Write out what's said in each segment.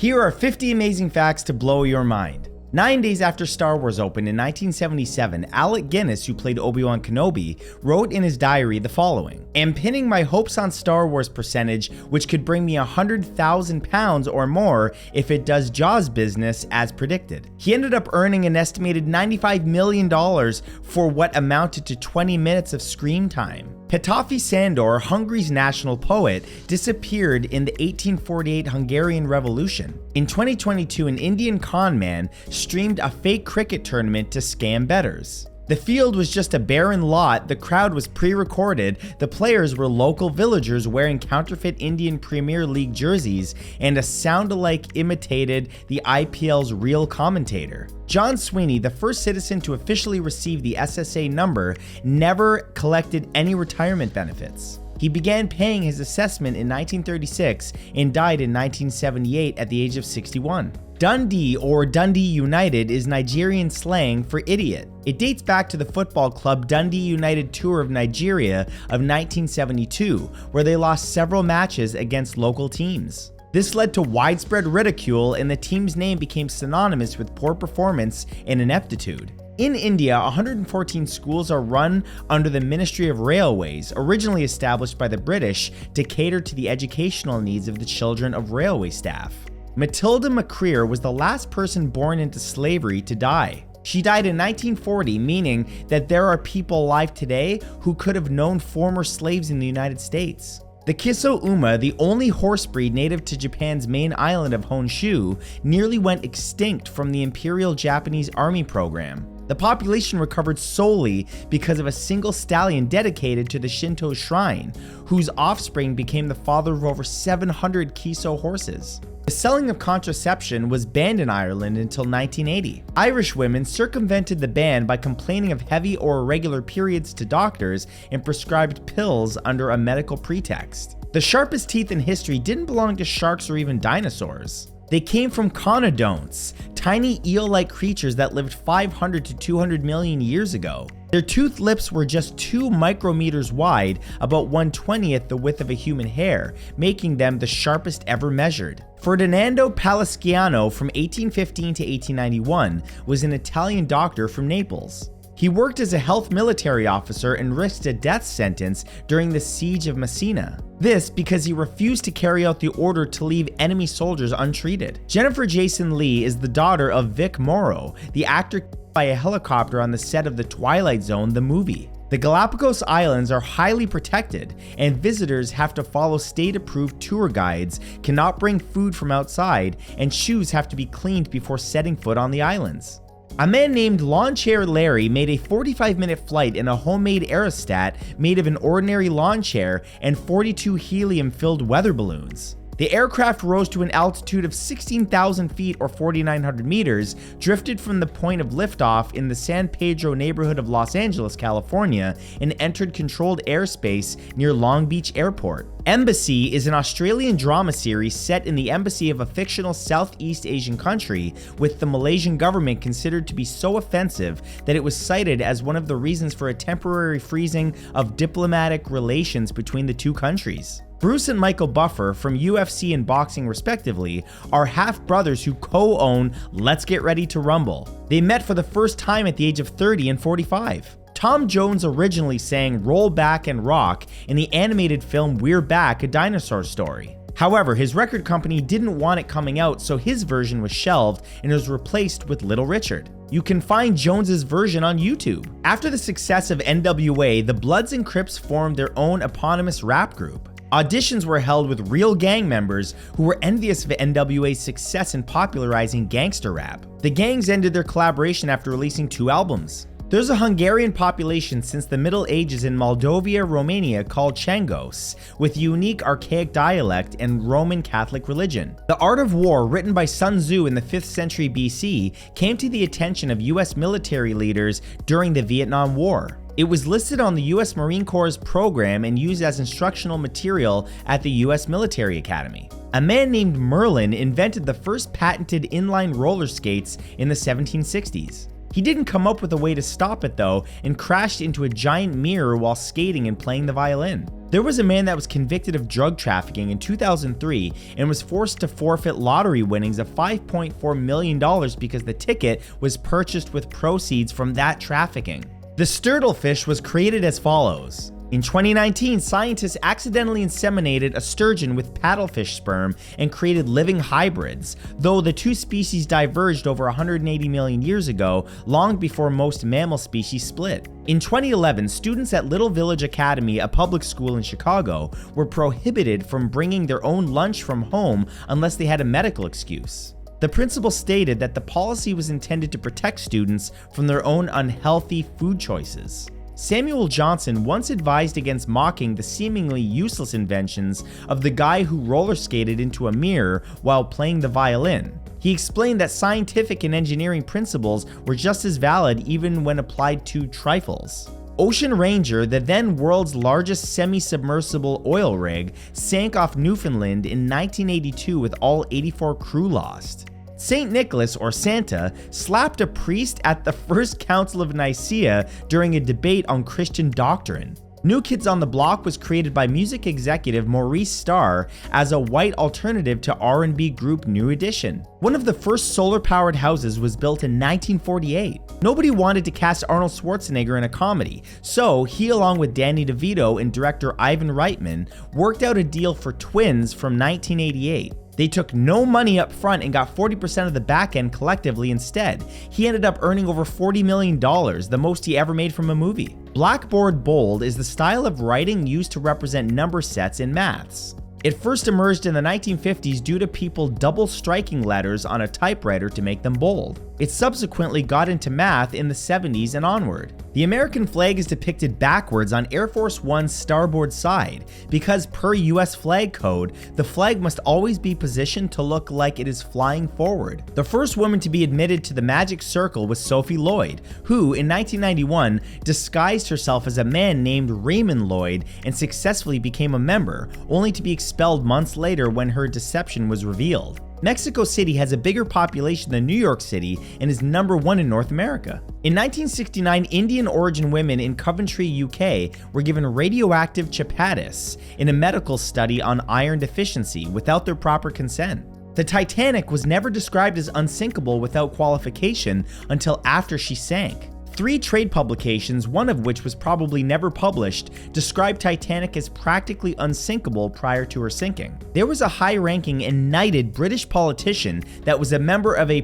Here are 50 amazing facts to blow your mind. 9 days after Star Wars opened in 1977, Alec Guinness, who played Obi-Wan Kenobi, wrote in his diary the following: "Am pinning my hopes on Star Wars percentage, which could bring me £100,000 or more if it does Jaws business as predicted." He ended up earning an estimated $95 million for what amounted to 20 minutes of screen time. Petafi Sandor, Hungary's national poet, disappeared in the 1848 Hungarian Revolution. In 2022, an Indian con man streamed a fake cricket tournament to scam bettors. The field was just a barren lot, the crowd was pre-recorded, the players were local villagers wearing counterfeit Indian Premier League jerseys, and a sound-alike imitated the IPL's real commentator. John Sweeney, the first citizen to officially receive the SSA number, never collected any retirement benefits. He began paying his assessment in 1936 and died in 1978 at the age of 61. Dundee, or Dundee United, is Nigerian slang for idiot. It dates back to the football club Dundee United Tour of Nigeria of 1972, where they lost several matches against local teams. This led to widespread ridicule, and the team's name became synonymous with poor performance and ineptitude. In India, 114 schools are run under the Ministry of Railways, originally established by the British to cater to the educational needs of the children of railway staff. Matilda McCreer was the last person born into slavery to die. She died in 1940, meaning that there are people alive today who could have known former slaves in the United States. The Kiso Uma, the only horse breed native to Japan's main island of Honshu, nearly went extinct from the Imperial Japanese Army program. The population recovered solely because of a single stallion dedicated to the Shinto shrine, whose offspring became the father of over 700 Kiso horses. The selling of contraception was banned in Ireland until 1980. Irish women circumvented the ban by complaining of heavy or irregular periods to doctors and prescribed pills under a medical pretext. The sharpest teeth in history didn't belong to sharks or even dinosaurs. They came from conodonts, tiny eel-like creatures that lived 500 to 200 million years ago. Their toothed lips were just 2 micrometers wide, about 1/20th the width of a human hair, making them the sharpest ever measured. Ferdinando Palasciano from 1815 to 1891 was an Italian doctor from Naples. He worked as a health military officer and risked a death sentence during the siege of Messina. This because he refused to carry out the order to leave enemy soldiers untreated. Jennifer Jason Leigh is the daughter of Vic Morrow, the actor killed by a helicopter on the set of The Twilight Zone, the movie. The Galapagos Islands are highly protected, and visitors have to follow state-approved tour guides, cannot bring food from outside, and shoes have to be cleaned before setting foot on the islands. A man named Lawn Chair Larry made a 45-minute flight in a homemade aerostat made of an ordinary lawn chair and 42 helium-filled weather balloons. The aircraft rose to an altitude of 16,000 feet or 4,900 meters, drifted from the point of liftoff in the San Pedro neighborhood of Los Angeles, California, and entered controlled airspace near Long Beach Airport. Embassy is an Australian drama series set in the embassy of a fictional Southeast Asian country, with the Malaysian government considered to be so offensive that it was cited as one of the reasons for a temporary freezing of diplomatic relations between the two countries. Bruce and Michael Buffer, from UFC and boxing respectively, are half-brothers who co-own Let's Get Ready to Rumble. They met for the first time at the age of 30 and 45. Tom Jones originally sang Roll Back and Rock in the animated film We're Back, A Dinosaur Story. However, his record company didn't want it coming out, so his version was shelved and was replaced with Little Richard. You can find Jones's version on YouTube. After the success of NWA, the Bloods and Crips formed their own eponymous rap group. Auditions were held with real gang members who were envious of NWA's success in popularizing gangster rap. The gangs ended their collaboration after releasing 2 albums. There's a Hungarian population since the Middle Ages in Moldova, Romania called Changos, with unique archaic dialect and Roman Catholic religion. The Art of War, written by Sun Tzu in the 5th century BC, came to the attention of US military leaders during the Vietnam War. It was listed on the US Marine Corps' program and used as instructional material at the US Military Academy. A man named Merlin invented the first patented inline roller skates in the 1760s. He didn't come up with a way to stop it though, and crashed into a giant mirror while skating and playing the violin. There was a man that was convicted of drug trafficking in 2003 and was forced to forfeit lottery winnings of $5.4 million because the ticket was purchased with proceeds from that trafficking. The sturtlefish was created as follows. In 2019, scientists accidentally inseminated a sturgeon with paddlefish sperm and created living hybrids, though the two species diverged over 180 million years ago, long before most mammal species split. In 2011, students at Little Village Academy, a public school in Chicago, were prohibited from bringing their own lunch from home unless they had a medical excuse. The principal stated that the policy was intended to protect students from their own unhealthy food choices. Samuel Johnson once advised against mocking the seemingly useless inventions of the guy who roller skated into a mirror while playing the violin. He explained that scientific and engineering principles were just as valid even when applied to trifles. Ocean Ranger, the then world's largest semi-submersible oil rig, sank off Newfoundland in 1982 with all 84 crew lost. St. Nicholas, or Santa, slapped a priest at the First Council of Nicaea during a debate on Christian doctrine. New Kids on the Block was created by music executive Maurice Starr as a white alternative to R&B group New Edition. One of the first solar-powered houses was built in 1948. Nobody wanted to cast Arnold Schwarzenegger in a comedy, so he, along with Danny DeVito and director Ivan Reitman, worked out a deal for Twins from 1988. They took no money up front and got 40% of the back end collectively instead. He ended up earning over $40 million, the most he ever made from a movie. Blackboard bold is the style of writing used to represent number sets in maths. It first emerged in the 1950s due to people double striking letters on a typewriter to make them bold. It subsequently got into math in the 70s and onward. The American flag is depicted backwards on Air Force One's starboard side because per US flag code, the flag must always be positioned to look like it is flying forward. The first woman to be admitted to the Magic Circle was Sophie Lloyd, who in 1991 disguised herself as a man named Raymond Lloyd and successfully became a member, only to be expelled months later when her deception was revealed. Mexico City has a bigger population than New York City and is number 1 in North America. In 1969, Indian origin women in Coventry, UK were given radioactive chapatis in a medical study on iron deficiency without their proper consent. The Titanic was never described as unsinkable without qualification until after she sank. 3 trade publications, one of which was probably never published, described Titanic as practically unsinkable prior to her sinking. There was a high-ranking and knighted British politician that was a member of a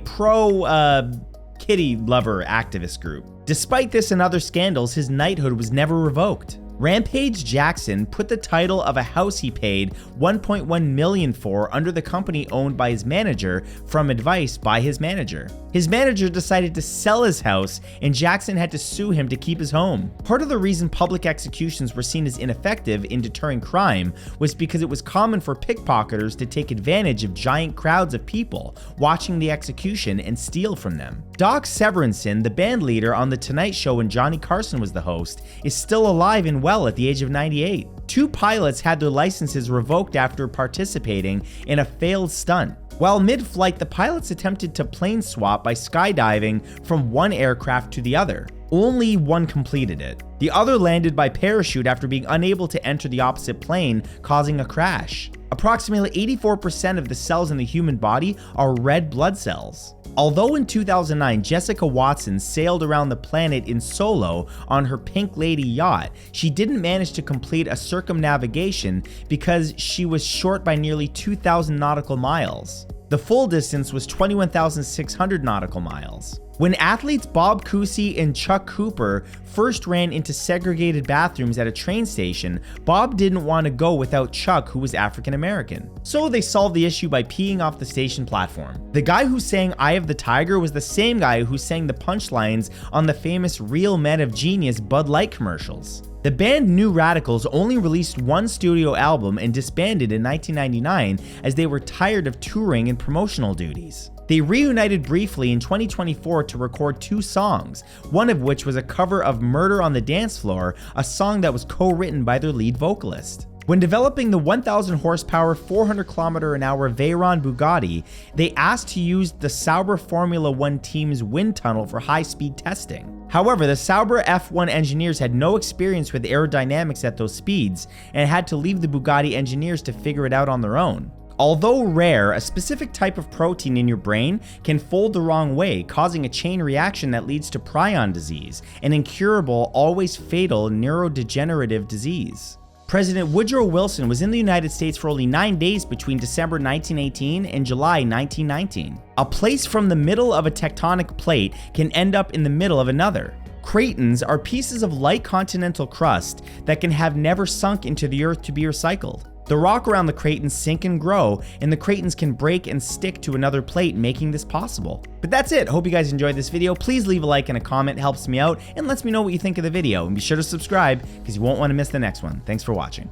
kitty lover activist group. Despite this and other scandals, his knighthood was never revoked. Rampage Jackson put the title of a house he paid $1.1 million for under the company owned by his manager from advice by his manager. His manager decided to sell his house and Jackson had to sue him to keep his home. Part of the reason public executions were seen as ineffective in deterring crime was because it was common for pickpocketers to take advantage of giant crowds of people watching the execution and steal from them. Doc Severinsen, the band leader on The Tonight Show when Johnny Carson was the host, is still alive and well at the age of 98. 2 pilots had their licenses revoked after participating in a failed stunt. While mid-flight, the pilots attempted to plane swap by skydiving from one aircraft to the other. Only one completed it. The other landed by parachute after being unable to enter the opposite plane, causing a crash. Approximately 84% of the cells in the human body are red blood cells. Although in 2009, Jessica Watson sailed around the planet in solo on her Pink Lady yacht, she didn't manage to complete a circumnavigation because she was short by nearly 2,000 nautical miles. The full distance was 21,600 nautical miles. When athletes Bob Cousy and Chuck Cooper first ran into segregated bathrooms at a train station, Bob didn't want to go without Chuck, who was African American. So they solved the issue by peeing off the station platform. The guy who sang Eye of the Tiger was the same guy who sang the punchlines on the famous Real Men of Genius Bud Light commercials. The band New Radicals only released one studio album and disbanded in 1999 as they were tired of touring and promotional duties. They reunited briefly in 2024 to record 2 songs, one of which was a cover of Murder on the Dance Floor, a song that was co-written by their lead vocalist. When developing the 1,000 horsepower, 400 km/h Veyron Bugatti, they asked to use the Sauber Formula One team's wind tunnel for high-speed testing. However, the Sauber F1 engineers had no experience with aerodynamics at those speeds and had to leave the Bugatti engineers to figure it out on their own. Although rare, a specific type of protein in your brain can fold the wrong way, causing a chain reaction that leads to prion disease, an incurable, always fatal neurodegenerative disease. President Woodrow Wilson was in the United States for only 9 days between December 1918 and July 1919. A place from the middle of a tectonic plate can end up in the middle of another. Cratons are pieces of light continental crust that can have never sunk into the earth to be recycled. The rock around the cratons sink and grow, and the cratons can break and stick to another plate, making this possible. But that's it. Hope you guys enjoyed this video. Please leave a like and a comment. It helps me out and lets me know what you think of the video. And be sure to subscribe because you won't want to miss the next one. Thanks for watching.